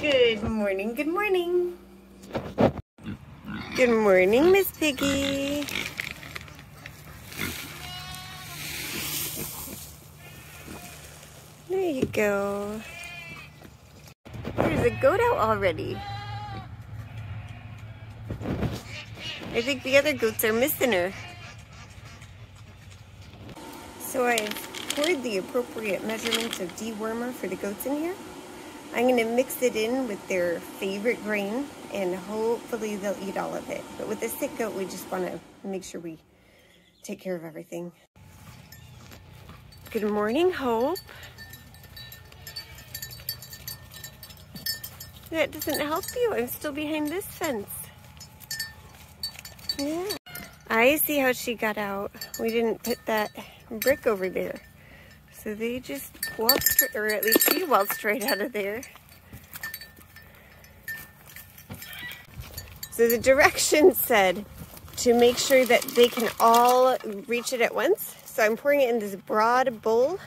Good morning, good morning. Good morning, Miss Piggy. There you go. There's a goat out already. I think the other goats are missing her. So I've poured the appropriate measurements of dewormer for the goats in here. I'm going to mix it in with their favorite grain, and hopefully they'll eat all of it. But with the sick goat, we just want to make sure we take care of everything. Good morning, Hope. That doesn't help you. I'm still behind this fence. Yeah. I see how she got out. We didn't put that brick over there. So they just waltzed, or at least she waltzed right out of there. So the directions said to make sure that they can all reach it at once. So I'm pouring it in this broad bowl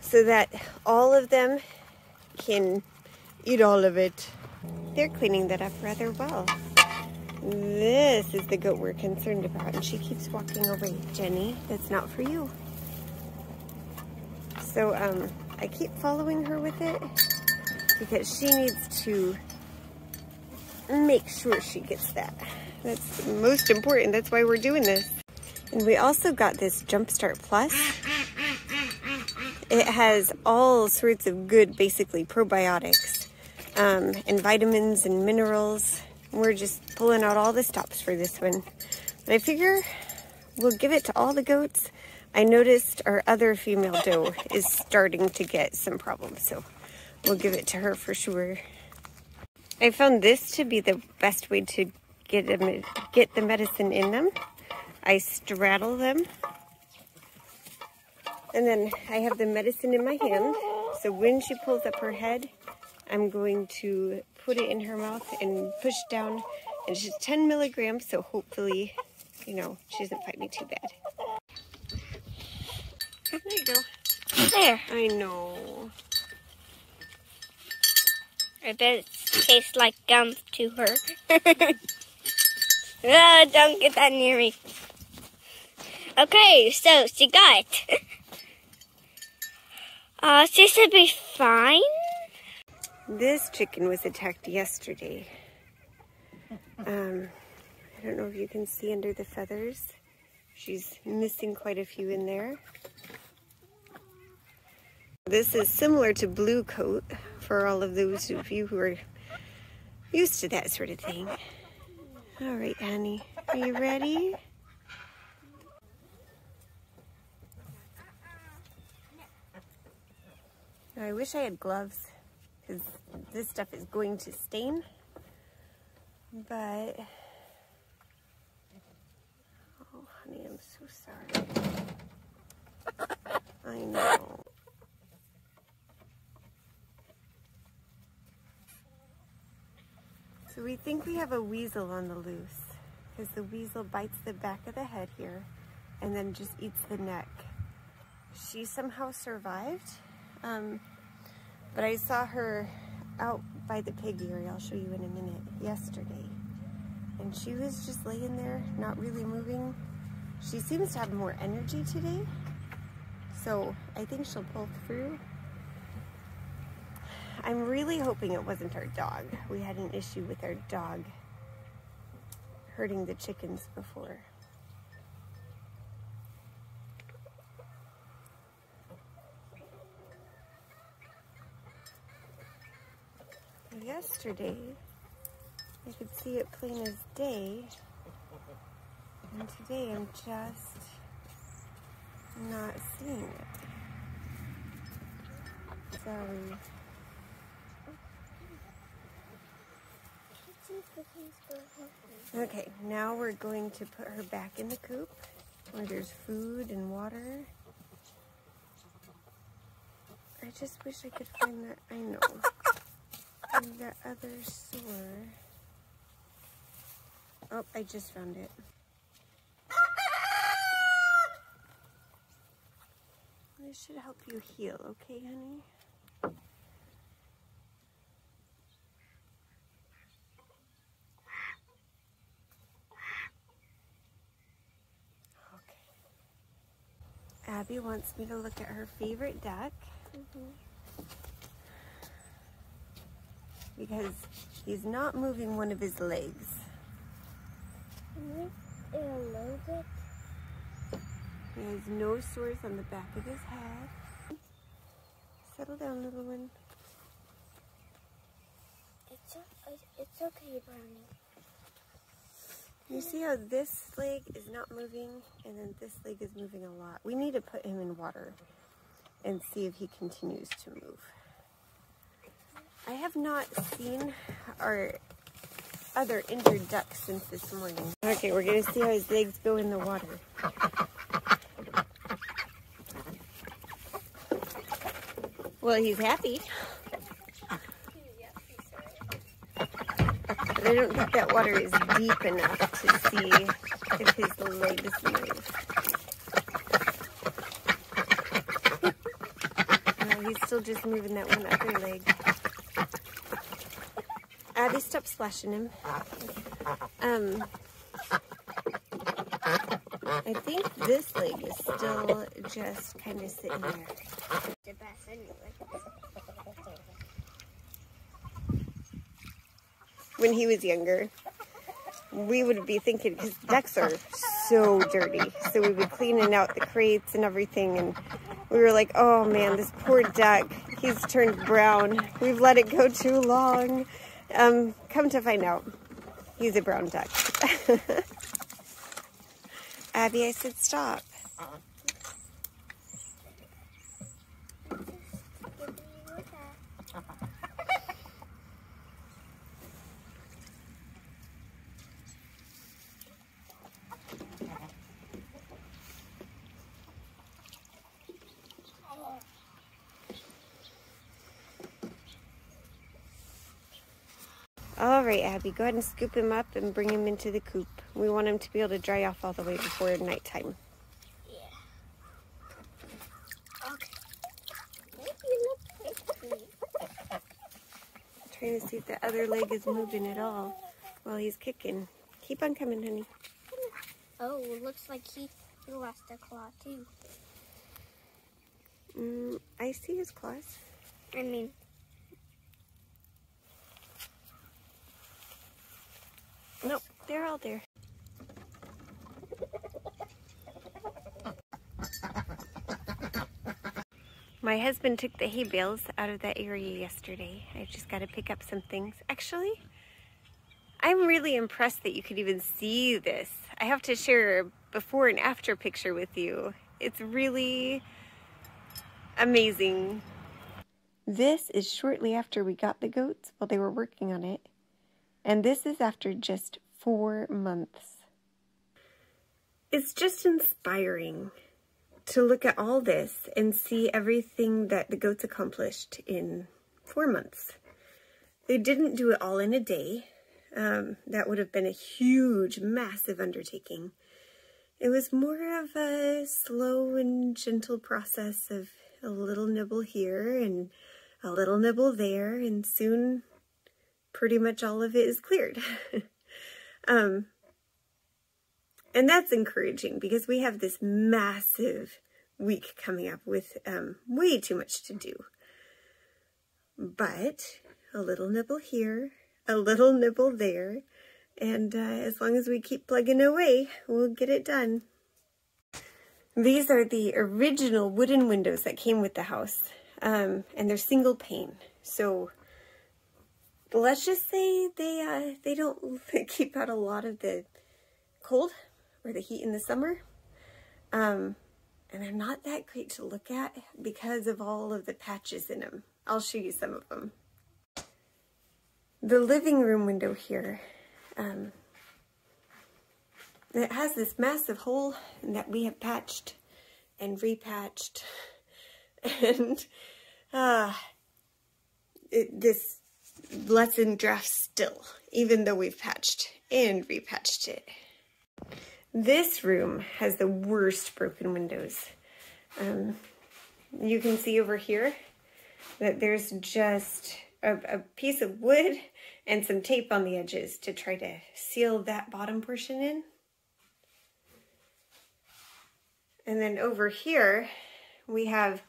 so that all of them can eat all of it. They're cleaning that up rather well. This is the goat we're concerned about, and she keeps walking away. Jenny, that's not for you. So I keep following her with it because she needs to make sure she gets that. That's most important. That's why we're doing this. And we also got this Jumpstart Plus. It has all sorts of good, basically, probiotics and vitamins and minerals. We're just pulling out all the stops for this one. But I figure we'll give it to all the goats. I noticed our other female doe is starting to get some problems, so we'll give it to her for sure. I found this to be the best way to get the medicine in them. I straddle them, and then I have the medicine in my hand. So when she pulls up her head, I'm going to put it in her mouth and push down. And she's 10 milligrams, so hopefully, you know, she doesn't fight me too bad. There you go. There. I know. I bet it tastes like gum to her. Oh, don't get that near me. Okay, so she got it. She should be fine. This chicken was attacked yesterday. I don't know if you can see under the feathers. She's missing quite a few in there. This is similar to Blue Kote for all of those of you who are used to that sort of thing. All right, honey, are you ready? I wish I had gloves because this stuff is going to stain, but oh, honey, I'm so sorry. I know. So we think we have a weasel on the loose because the weasel bites the back of the head here and then just eats the neck. She somehow survived, but I saw her out by the pig area, I'll show you in a minute, yesterday. And she was just laying there, not really moving. She seems to have more energy today, so I think she'll pull through. I'm really hoping it wasn't our dog. We had an issue with our dog hurting the chickens before. Yesterday, I could see it plain as day, and today I'm just not seeing it. Sorry. Okay, now we're going to put her back in the coop where there's food and water. I just wish I could find that, I know, and that other sore. Oh, I just found it. This should help you heal, okay, honey? Abby wants me to look at her favorite duck. Because he's not moving one of his legs. A little bit. He has no sores on the back of his head. Settle down, little one. It's okay, Brownie. You see how this leg is not moving and then this leg is moving a lot? We need to put him in water and see if he continues to move. I have not seen our other injured duck since this morning. Okay, we're gonna see how his legs go in the water. Well, he's happy. But I don't think that water is deep enough to see if his legs move. No, he's still just moving that one other leg. Abby, stop splashing him. I think this leg is still just kind of sitting there. The best anyway. When he was younger, we would be thinking, because ducks are so dirty, so we would cleaning out the crates and everything, and we were like, oh man, this poor duck, he's turned brown. We've let it go too long. Come to find out, he's a brown duck. Abby, I said stop. All right, Abby, go ahead and scoop him up and bring him into the coop. We want him to be able to dry off all the way before nighttime. Yeah. Okay. Maybe look at me. Trying to see if the other leg is moving at all while he's kicking. Keep on coming, honey. Oh, it looks like he lost a claw too. I see his claws. I mean, nope, they're all there. My husband took the hay bales out of that area yesterday. I just got to pick up some things. Actually, I'm really impressed that you could even see this. I have to share a before and after picture with you. It's really amazing. This is shortly after we got the goats while they were working on it. And this is after just 4 months. It's just inspiring to look at all this and see everything that the goats accomplished in 4 months. They didn't do it all in a day. That would have been a huge, massive undertaking. It was more of a slow and gentle process of a little nibble here and a little nibble there, and soon pretty much all of it is cleared. And that's encouraging because we have this massive week coming up with way too much to do. But a little nibble here, a little nibble there, and as long as we keep plugging away, we'll get it done. These are the original wooden windows that came with the house, and they're single pane. So let's just say they don't keep out a lot of the cold or the heat in the summer. And they're not that great to look at because of all of the patches in them. I'll show you some of them. The living room window here, it has this massive hole that we have patched and repatched. And this lesson drafts still, even though we've patched and repatched it. This room has the worst broken windows. You can see over here that there's just a piece of wood and some tape on the edges to try to seal that bottom portion in. And then over here, we have,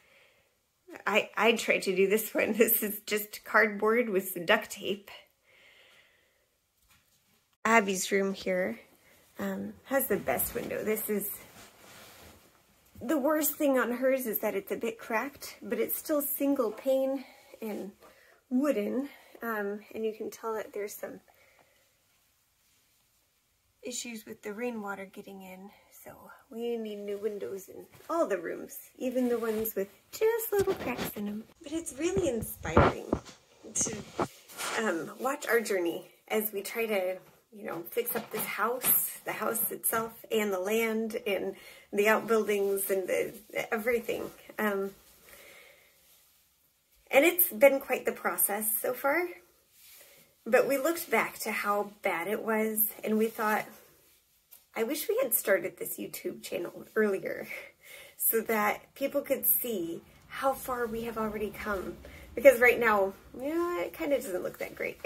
I tried to do this one. This is just cardboard with some duct tape. Abby's room here has the best window. This is, the worst thing on hers is that it's a bit cracked, but it's still single pane and wooden. And you can tell that there's some issues with the rainwater getting in. So we need new windows in all the rooms, even the ones with just little cracks in them. But it's really inspiring to watch our journey as we try to, you know, fix up this house, the house itself, and the land, and the outbuildings, and everything. And it's been quite the process so far. But we looked back to how bad it was, and we thought, I wish we had started this YouTube channel earlier so that people could see how far we have already come. Because right now, yeah, it kind of doesn't look that great.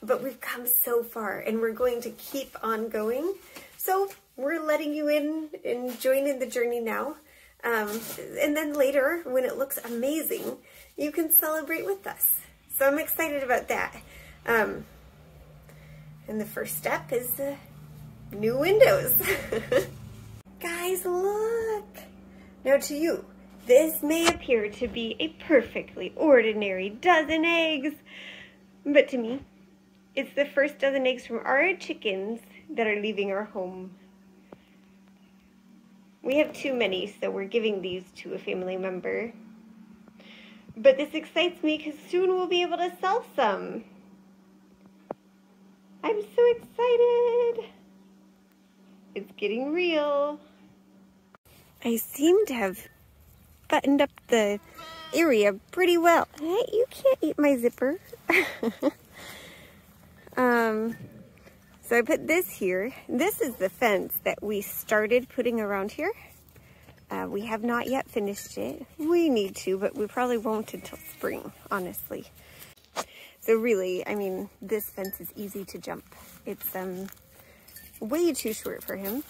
But we've come so far, and we're going to keep on going. So we're letting you in and join in the journey now. And then later, when it looks amazing, you can celebrate with us. So I'm excited about that. And the first step is new windows. Guys, look! Now to you, this may appear to be a perfectly ordinary dozen eggs, but to me, it's the first dozen eggs from our chickens that are leaving our home. We have too many, so we're giving these to a family member. But this excites me because soon we'll be able to sell some. I'm so excited. It's getting real. I seem to have buttoned up the area pretty well. Hey, you can't eat my zipper. So I put this here. This is the fence that we started putting around here. We have not yet finished it. We need to, but we probably won't until spring, honestly. So really, I mean, this fence is easy to jump. It's way too short for him.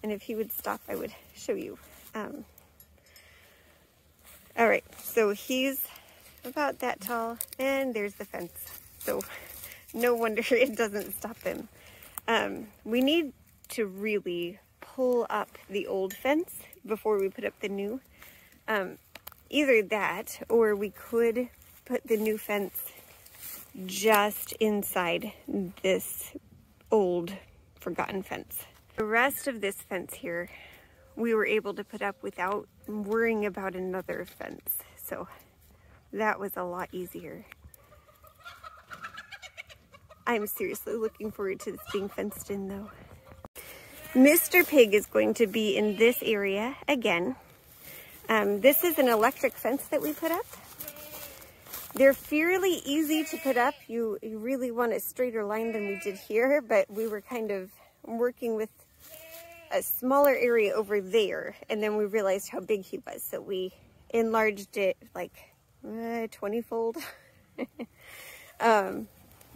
And if he would stop, I would show you. All right, so he's about that tall, and there's the fence. So no wonder it doesn't stop him. We need to really pull up the old fence before we put up the new. Either that, or we could put the new fence just inside this old forgotten fence. The rest of this fence here, we were able to put up without worrying about another fence. So that was a lot easier. I'm seriously looking forward to this being fenced in though. Mr. Pig is going to be in this area again. This is an electric fence that we put up. They're fairly easy to put up. You really want a straighter line than we did here, but we were kind of working with a smaller area over there, and then we realized how big he was, so we enlarged it like 20-fold.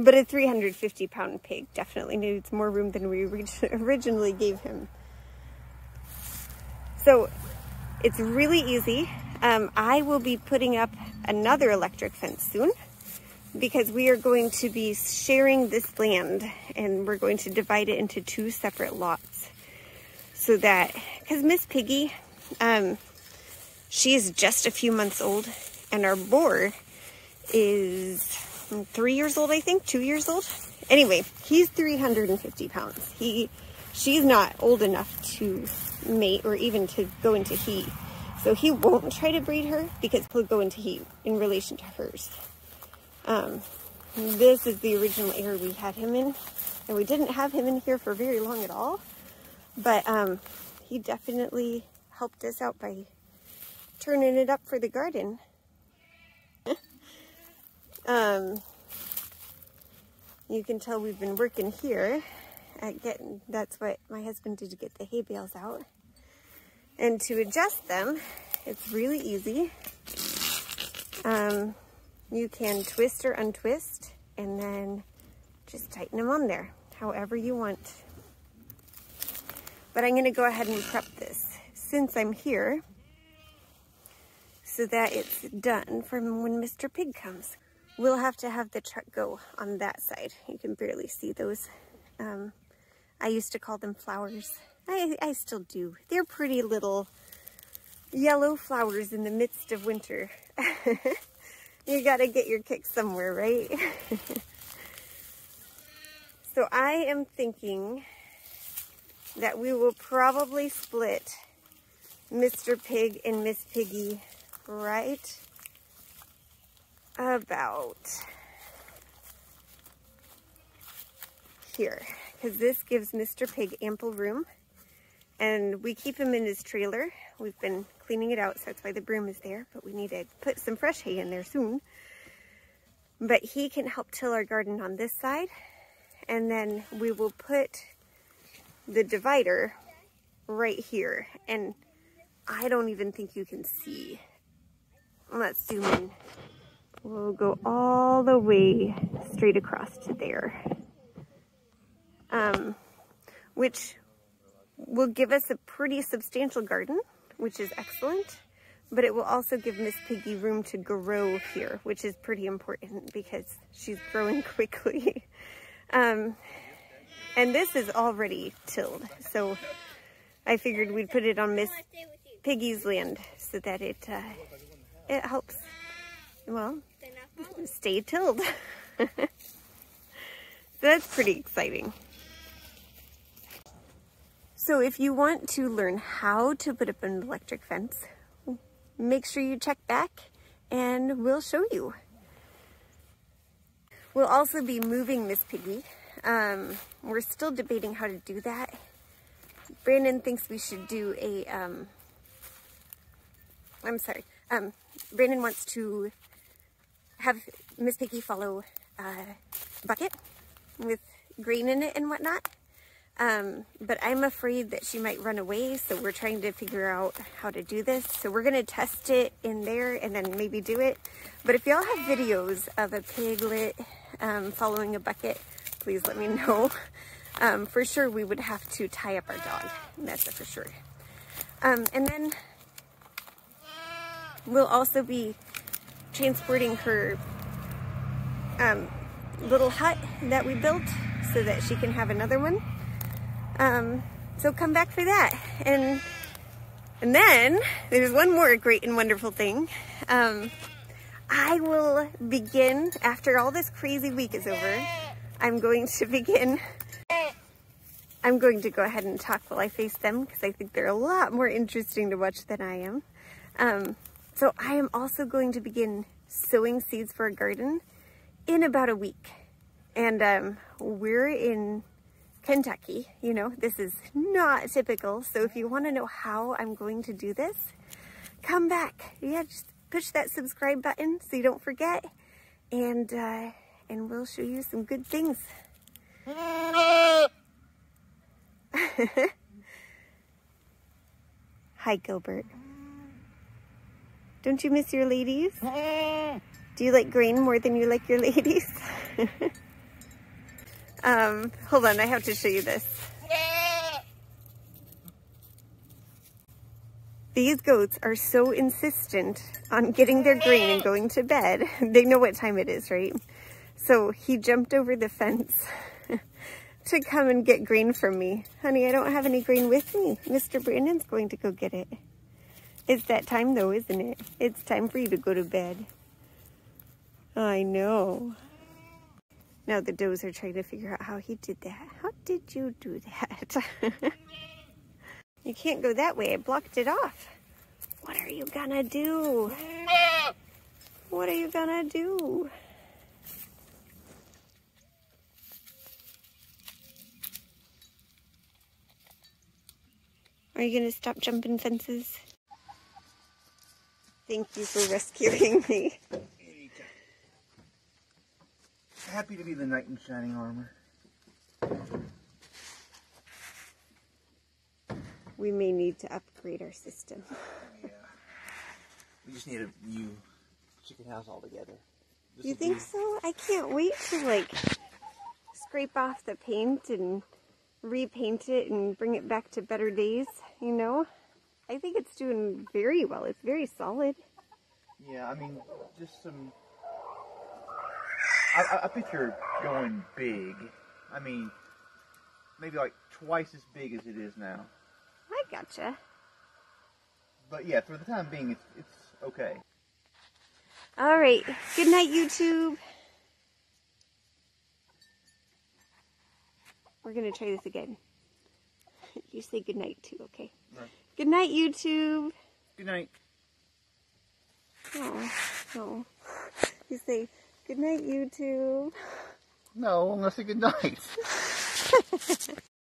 But a 350-pound pig definitely needs more room than we originally gave him. So it's really easy. I will be putting up another electric fence soon because we are going to be sharing this land, and we're going to divide it into 2 separate lots. So that, because Miss Piggy, she is just a few months old, and our boar is 3 years old, I think, 2 years old. Anyway, he's 350 pounds. She's not old enough to mate or even to go into heat. So he won't try to breed her because he'll go into heat in relation to hers. This is the original area we had him in, and we didn't have him in here for very long at all. But he definitely helped us out by turning it up for the garden. You can tell we've been working here at getting, that's what my husband did to get the hay bales out. And to adjust them, it's really easy. You can twist or untwist and then just tighten them on there, however you want. But I'm gonna go ahead and prep this since I'm here so that it's done from when Mr. Pig comes. We'll have to have the truck go on that side. You can barely see those. I used to call them flowers. I still do. They're pretty little yellow flowers in the midst of winter. You gotta get your kicks somewhere, right? So I am thinking that we will probably split Mr. Pig and Miss Piggy right about here, because this gives Mr. Pig ample room, and we keep him in his trailer. We've been cleaning it out, so that's why the broom is there, but we need to put some fresh hay in there soon. But he can help till our garden on this side, and then we will put the divider right here, and I don't even think you can see. Let's zoom in. We'll go all the way straight across to there, which will give us a pretty substantial garden, which is excellent, but it will also give Miss Piggy room to grow here, which is pretty important because she's growing quickly. And this is already tilled, so I figured we'd put it on Miss Piggy's land so that it helps, well, stay tilled. So that's pretty exciting. So if you want to learn how to put up an electric fence, make sure you check back and we'll show you. We'll also be moving Miss Piggy. We're still debating how to do that. Brandon thinks we should do a, Brandon wants to have Miss Piggy follow a bucket with grain in it and whatnot. But I'm afraid that she might run away, so we're trying to figure out how to do this. So we're gonna test it in there and then maybe do it. But if y'all have videos of a piglet following a bucket, please let me know. For sure we would have to tie up our dog, that's for sure. And then we'll also be transporting her little hut that we built so that she can have another one. So come back for that. And then there's one more great and wonderful thing. I will begin, after all this crazy week is over, I'm going to go ahead and talk while I face them because I think they're a lot more interesting to watch than I am. So I am also going to begin sowing seeds for a garden in about a week. And we're in Kentucky, you know, this is not typical. So if you want to know how I'm going to do this, come back. Yeah, just push that subscribe button so you don't forget. And we'll show you some good things. Hi, Gilbert. Don't you miss your ladies? Do you like grain more than you like your ladies? Hold on, I have to show you this. These goats are so insistent on getting their grain and going to bed. They know what time it is, right? So he jumped over the fence to come and get grain from me. Honey, I don't have any grain with me. Mr. Brandon's going to go get it. It's that time though, isn't it? It's time for you to go to bed. I know. Now the does are trying to figure out how he did that. How did you do that? You can't go that way. I blocked it off. What are you gonna do? What are you gonna do? Are you gonna stop jumping fences? Thank you for rescuing me. Happy to be the knight in shining armor. We may need to upgrade our system. Yeah. We just need a new chicken house altogether. You think so? I can't wait to like scrape off the paint and repaint it and bring it back to better days, you know? I think it's doing very well. It's very solid. Yeah, I mean, just some... I picture going big. I mean, maybe like twice as big as it is now. I gotcha. But yeah, for the time being, it's okay. All right. Good night, YouTube. We're going to try this again. You say good night too, okay? Right. Good night, YouTube. Good night. Oh, no. You say good night, YouTube. No, I'm going to say good night.